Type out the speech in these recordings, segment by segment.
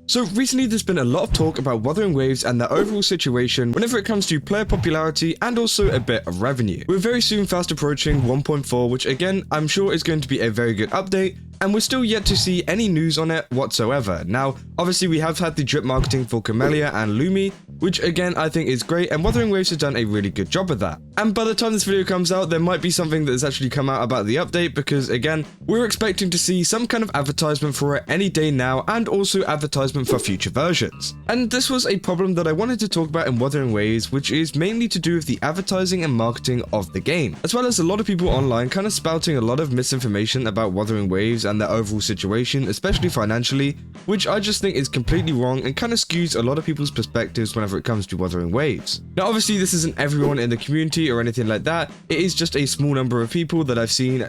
So recently there's been a lot of talk about Wuthering Waves and their overall situation whenever it comes to player popularity and also a bit of revenue. We're very soon fast approaching 1.4, which again I'm sure is going to be a very good update, and we're still yet to see any news on it whatsoever. Now, obviously we have had the drip marketing for Camellya and Lumi, which again I think is great, and Wuthering Waves has done a really good job of that. And by the time this video comes out, there might be something that has actually come out about the update, because again, we're expecting to see some kind of advertisement for it any day now, and also advertisement for future versions. And this was a problem that I wanted to talk about in Wuthering Waves, which is mainly to do with the advertising and marketing of the game, as well as a lot of people online kind of spouting a lot of misinformation about Wuthering Waves and their overall situation, especially financially, which I just think is completely wrong and kind of skews a lot of people's perspectives whenever it comes to Wuthering Waves. Now obviously this isn't everyone in the community or anything like that, it is just a small number of people that I've seen,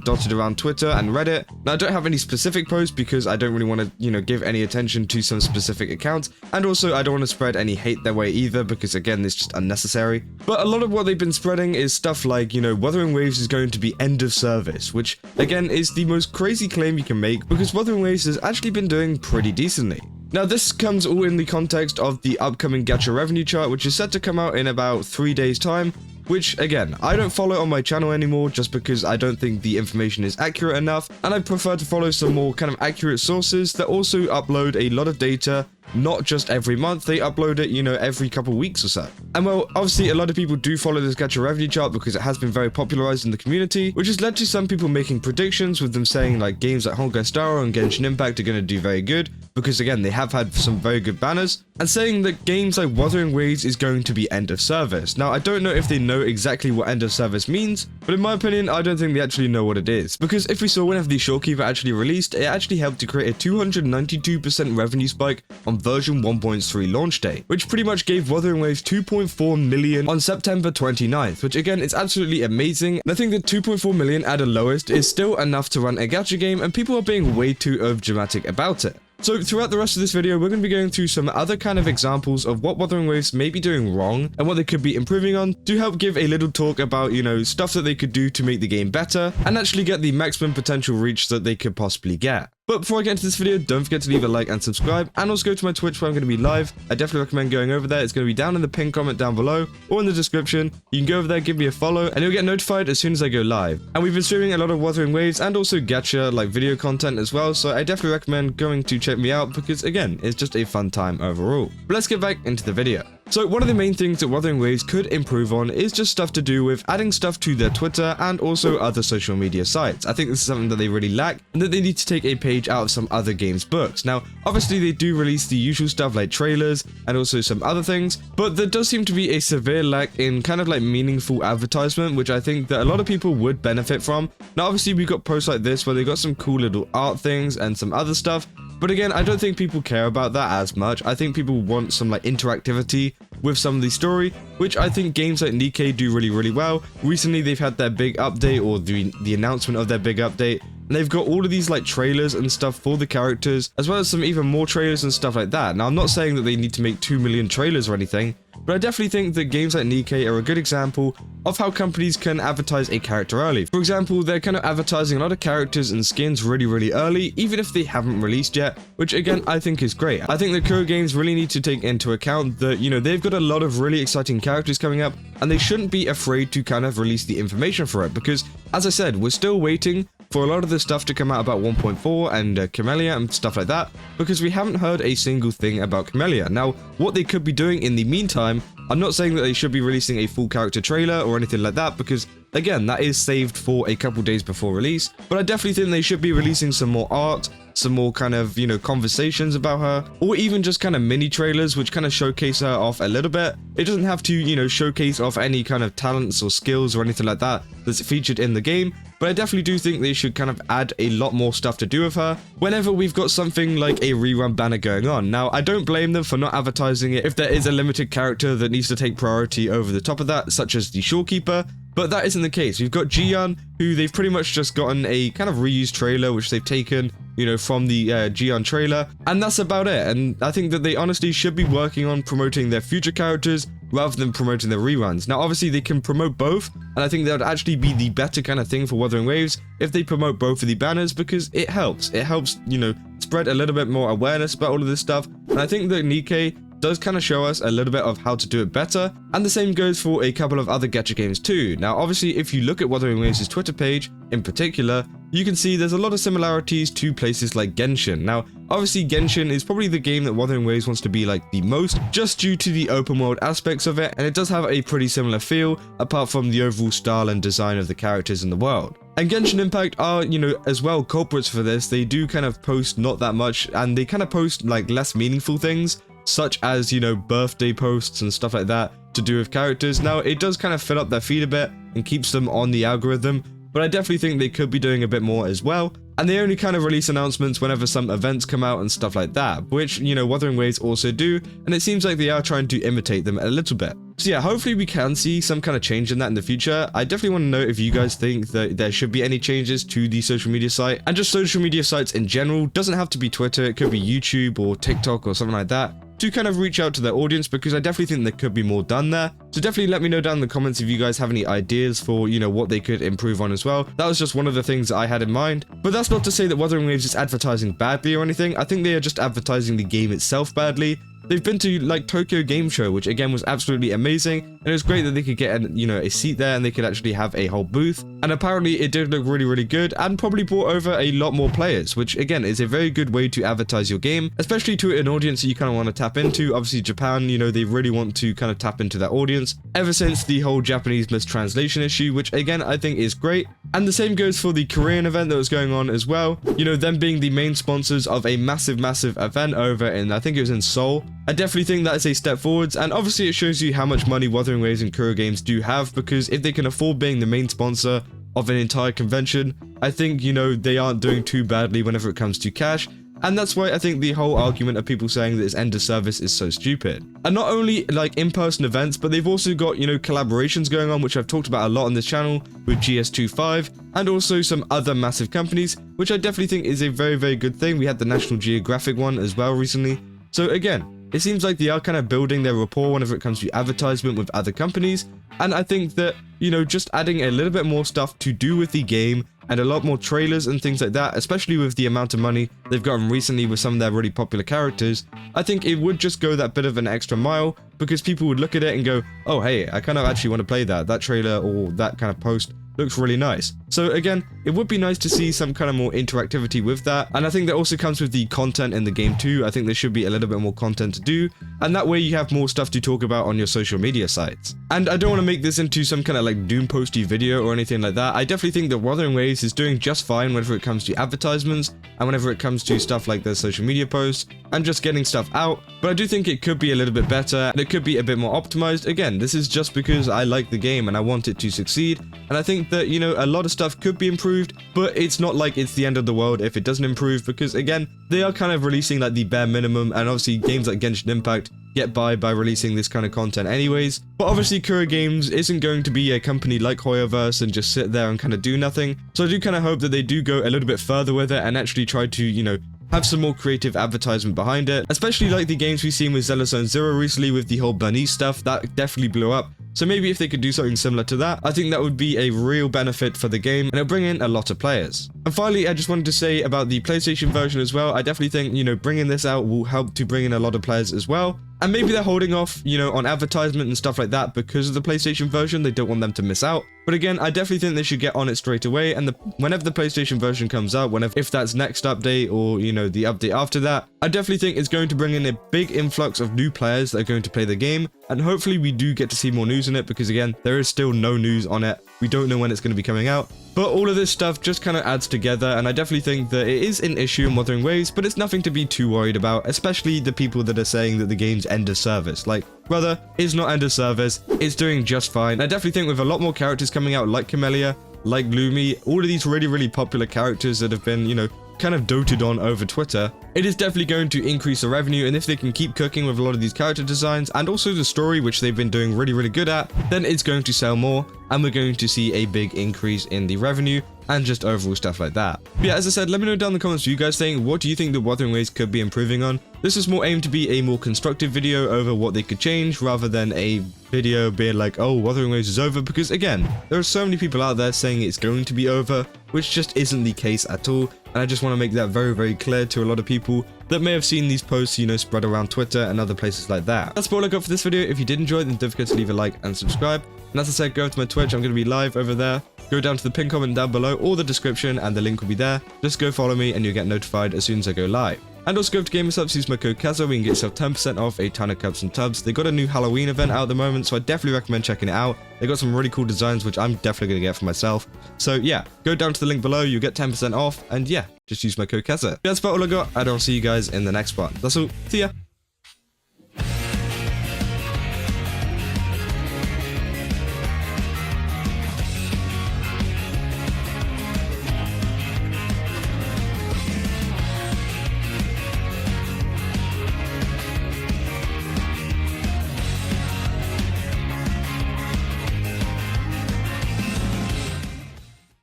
dotted around Twitter and Reddit. Now I don't have any specific posts because I don't really want to, give any attention to some specific accounts, and also I don't want to spread any hate their way either, because again it's just unnecessary. But a lot of what they've been spreading is stuff like, Wuthering Waves is going to be end of service, which again is the most crazy claim you can make, because Wuthering Waves has actually been doing pretty decently. Now this comes all in the context of the upcoming Gacha revenue chart, which is set to come out in about 3 days time, which again, I don't follow on my channel anymore just because I don't think the information is accurate enough, and I prefer to follow some more kind of accurate sources that also upload a lot of data, not just every month. They upload it, every couple weeks or so. And well, obviously a lot of people do follow this Gacha revenue chart because it has been very popularized in the community, which has led to some people making predictions with them saying like games like Honkai Star and Genshin Impact are going to do very good, because again they have had some very good banners, and saying that games like Wuthering Waves is going to be end of service. Now I don't know if they know exactly what end of service means, but in my opinion I don't think they actually know what it is, because if we saw whenever the Shorekeeper actually released, it actually helped to create a 292% revenue spike on version 1.3 launch day, which pretty much gave Wuthering Waves 2.4 million on September 29th, which again is absolutely amazing. And I think that 2.4 million at the lowest is still enough to run a gacha game, and people are being way too overdramatic about it. So throughout the rest of this video, we're going to be going through some other kind of examples of what Wuthering Waves may be doing wrong and what they could be improving on, to help give a little talk about, stuff that they could do to make the game better and actually get the maximum potential reach that they could possibly get. But before I get into this video, don't forget to leave a like and subscribe, and also go to my Twitch where I'm going to be live. I definitely recommend going over there. It's going to be down in the pinned comment down below or in the description. You can go over there, give me a follow, and you'll get notified as soon as I go live. And we've been streaming a lot of Wuthering Waves and also Gacha like video content as well, so I definitely recommend going to check me out, because again, it's just a fun time overall. But let's get back into the video. So one of the main things that Wuthering Waves could improve on is just stuff to do with adding stuff to their Twitter and also other social media sites. I think this is something that they really lack, and that they need to take a page out of some other games' books. Now, obviously they do release the usual stuff like trailers and also some other things, but there does seem to be a severe lack in kind of like meaningful advertisement, which I think that a lot of people would benefit from. Now, obviously we've got posts like this where they got some cool little art things and some other stuff, but again, I don't think people care about that as much. I think people want some like interactivity with some of the story, which I think games like Nikke do really, really well. Recently, they've had their big update, or the announcement of their big update, and they've got all of these like trailers and stuff for the characters, as well as some even more trailers and stuff like that. Now, I'm not saying that they need to make 2 million trailers or anything, but I definitely think that games like Nikke are a good example of how companies can advertise a character early. For example, they're kind of advertising a lot of characters and skins really, really early, even if they haven't released yet, which again, I think is great. I think that Kuro Games really need to take into account that, they've got a lot of really exciting characters coming up, and they shouldn't be afraid to kind of release the information for it, because as I said, we're still waiting for a lot of this stuff to come out about 1.4 and Camellya and stuff like that, because we haven't heard a single thing about Camellya. Now, what they could be doing in the meantime, I'm not saying that they should be releasing a full character trailer or anything like that, because again, that is saved for a couple days before release, but I definitely think they should be releasing some more art, some more kind of, conversations about her, or even just kind of mini trailers which kind of showcase her off a little bit. It doesn't have to, showcase off any kind of talents or skills or anything like that that's featured in the game, but I definitely do think they should kind of add a lot more stuff to do with her whenever we've got something like a rerun banner going on. Now, I don't blame them for not advertising it if there is a limited character that needs to take priority over the top of that, such as the Shorekeeper, but that isn't the case. We've got Jian, who they've pretty much just gotten a kind of reused trailer, which they've taken, from the Jian trailer, and that's about it. And I think that they honestly should be working on promoting their future characters rather than promoting the reruns. Now, obviously, they can promote both, and I think that would actually be the better kind of thing for Wuthering Waves if they promote both of the banners, because it helps. It helps, you know, spread a little bit more awareness about all of this stuff, and I think that Nikkei does kind of show us a little bit of how to do it better, and the same goes for a couple of other gacha games too. Now, obviously, if you look at Wuthering Waves' Twitter page in particular, you can see there's a lot of similarities to places like Genshin. Now, obviously, Genshin is probably the game that Wuthering Waves wants to be like the most, just due to the open world aspects of it, and it does have a pretty similar feel, apart from the overall style and design of the characters in the world. And Genshin Impact are, you know, as well culprits for this. They do kind of post not that much, and they kind of post like less meaningful things, such as, you know, birthday posts and stuff like that to do with characters. Now, it does kind of fill up their feed a bit and keeps them on the algorithm, but I definitely think they could be doing a bit more as well. And they only kind of release announcements whenever some events come out and stuff like that, which, you know, Wuthering Waves also do, and it seems like they are trying to imitate them a little bit. So yeah, hopefully we can see some kind of change in that in the future. I definitely want to know if you guys think that there should be any changes to the social media site, and just social media sites in general. Doesn't have to be Twitter, it could be YouTube or TikTok or something like that, to kind of reach out to their audience, because I definitely think there could be more done there. So definitely let me know down in the comments if you guys have any ideas for, you know, what they could improve on as well. That was just one of the things that I had in mind. But that's not to say that Wuthering Waves is advertising badly or anything. I think they are just advertising the game itself badly. They've been to like Tokyo Game Show, which again was absolutely amazing, and it was great that they could get a seat there and they could actually have a whole booth, and apparently it did look really, really good and probably brought over a lot more players, which again is a very good way to advertise your game, especially to an audience that you kind of want to tap into. Obviously Japan, you know, they really want to kind of tap into that audience ever since the whole Japanese mistranslation issue, which again I think is great. And the same goes for the Korean event that was going on as well, you know, them being the main sponsors of a massive event over in, I think it was in Seoul. I definitely think that is a step forwards, and obviously it shows you how much money Wuthering Waves and Kuro Games do have, because if they can afford being the main sponsor of an entire convention, I think, you know, they aren't doing too badly whenever it comes to cash. And that's why I think the whole argument of people saying that it's end of service is so stupid. And not only like in-person events, but they've also got, you know, collaborations going on, which I've talked about a lot on this channel with GS25 and also some other massive companies, which I definitely think is a very, very good thing. We had the National Geographic one as well recently. So again, it seems like they are kind of building their rapport whenever it comes to advertisement with other companies. And I think that, you know, just adding a little bit more stuff to do with the game and a lot more trailers and things like that, especially with the amount of money they've gotten recently with some of their really popular characters, I think it would just go that bit of an extra mile, because people would look at it and go, oh, hey, I kind of actually want to play that. That trailer or that kind of post looks really nice. So again, it would be nice to see some kind of more interactivity with that, and I think that also comes with the content in the game too. I think there should be a little bit more content to do, and that way you have more stuff to talk about on your social media sites. And I don't want to make this into some kind of like doom posty video or anything like that. I definitely think that Wuthering Waves is doing just fine whenever it comes to advertisements and whenever it comes to stuff like their social media posts and just getting stuff out, but I do think it could be a little bit better and it could be a bit more optimized. Again, this is just because I like the game and I want it to succeed, and I think that, you know, a lot of stuff could be improved, but it's not like it's the end of the world if it doesn't improve, because again, they are kind of releasing like the bare minimum, and obviously games like Genshin Impact get by releasing this kind of content anyways. But obviously Kuro Games isn't going to be a company like Hoyoverse and just sit there and kind of do nothing, so I do kind of hope that they do go a little bit further with it and actually try to, you know, have some more creative advertisement behind it, especially like the games we've seen with Zelda Zone Zero recently with the whole bunny stuff. That definitely blew up. So maybe if they could do something similar to that, I think that would be a real benefit for the game and it'll bring in a lot of players. And finally, I just wanted to say about the PlayStation version as well. I definitely think, you know, bringing this out will help to bring in a lot of players as well. And maybe they're holding off, you know, on advertisement and stuff like that because of the PlayStation version. They don't want them to miss out. But again, I definitely think they should get on it straight away. And whenever the PlayStation version comes out, if that's next update or, you know, the update after that, I definitely think it's going to bring in a big influx of new players that are going to play the game. And hopefully we do get to see more news on it, because again, there is still no news on it. We don't know when it's going to be coming out. But all of this stuff just kind of adds together, and I definitely think that it is an issue in Wuthering Waves, but it's nothing to be too worried about, especially the people that are saying that the game's end of service. Like, brother, it's not end of service, it's doing just fine. I definitely think with a lot more characters coming out like Camellya, like Lumi, all of these really, really popular characters that have been, you know, kind of doted on over Twitter, it is definitely going to increase the revenue. And if they can keep cooking with a lot of these character designs and also the story, which they've been doing really, really good at, then it's going to sell more and we're going to see a big increase in the revenue. and just overall stuff like that. But yeah, as I said, let me know down in the comments what you guys think. What do you think the Wuthering Waves could be improving on? This is more aimed to be a more constructive video over what they could change rather than a video being like, oh, Wuthering Waves is over, because again, there are so many people out there saying it's going to be over, which just isn't the case at all. And I just want to make that very, very clear to a lot of people that may have seen these posts, you know, spread around Twitter and other places like that. That's all I got for this video. If you did enjoy it, then don't forget to leave a like and subscribe. And as I said, go over to my Twitch. I'm going to be live over there. Go down to the pinned comment down below or the description and the link will be there. Just go follow me and you'll get notified as soon as I go live. And also go over to GamerSubs, use my code KAZA, where you can get yourself 10% off a ton of cups and tubs. They got a new Halloween event out at the moment, so I definitely recommend checking it out. They got some really cool designs, which I'm definitely going to get for myself. So yeah, go down to the link below, you'll get 10% off, and yeah, just use my code KAZA. That's about all I got, and I'll see you guys in the next one. That's all, see ya!